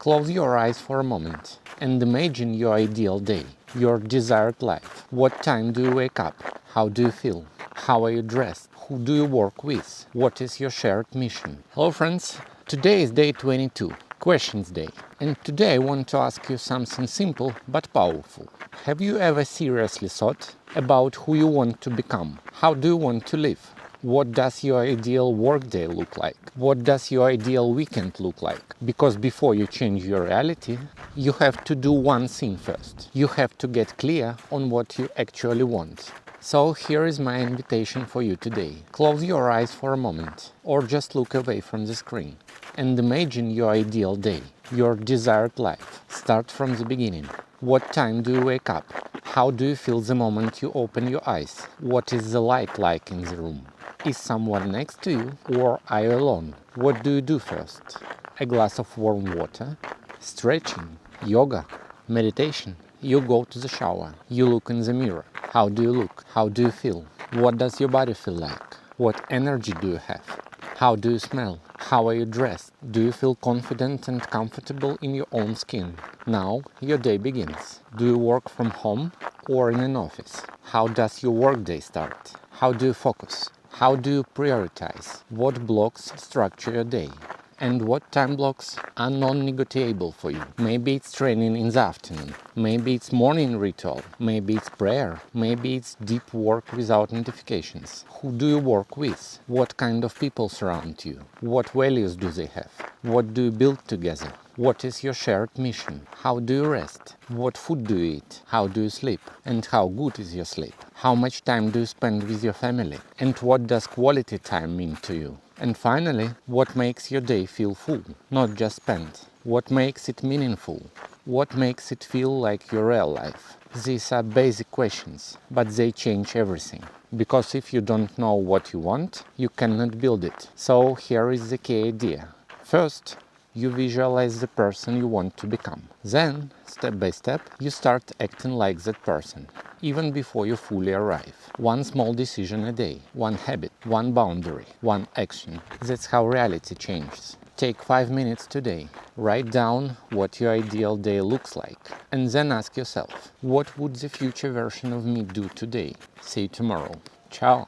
Close your eyes for a moment and imagine your ideal day, your desired life. What time do you wake up? How do you feel? How are you dressed? Who do you work with? What is your shared mission? Hello friends, today is day 22, Questions Day. And today I want to ask you something simple but powerful. Have you ever seriously thought about who you want to become? How do you want to live? What does your ideal workday look like? What does your ideal weekend look like? Because before you change your reality, you have to do one thing first. You have to get clear on what you actually want. So here is my invitation for you today. Close your eyes for a moment, or just look away from the screen, and imagine your ideal day, your desired life. Start from the beginning. What time do you wake up? How do you feel the moment you open your eyes? What is the light like in the room? Is someone next to you, or are you alone? What do you do first? A glass of warm water? Stretching? Yoga? Meditation? You go to the shower. You look in the mirror. How do you look? How do you feel? What does your body feel like? What energy do you have? How do you smell? How are you dressed? Do you feel confident and comfortable in your own skin? Now your day begins. Do you work from home or in an office? How does your workday start? How do you focus? How do you prioritize? What blocks structure your day? And what time blocks are non-negotiable for you? Maybe it's training in the afternoon. Maybe it's morning ritual. Maybe it's prayer. Maybe it's deep work without notifications. Who do you work with? What kind of people surround you? What values do they have? What do you build together? What is your shared mission? How do you rest? What food do you eat? How do you sleep? And how good is your sleep? How much time do you spend with your family? And what does quality time mean to you? And finally, what makes your day feel full, not just spent? What makes it meaningful? What makes it feel like your real life? These are basic questions, but they change everything. Because if you don't know what you want, you cannot build it. So here is the key idea. First, you visualize the person you want to become. Then, step by step, you start acting like that person, even before you fully arrive. One small decision a day, one habit, one boundary, one action. That's how reality changes. Take 5 minutes today. Write down what your ideal day looks like. And then ask yourself, what would the future version of me do today? See you tomorrow. Ciao!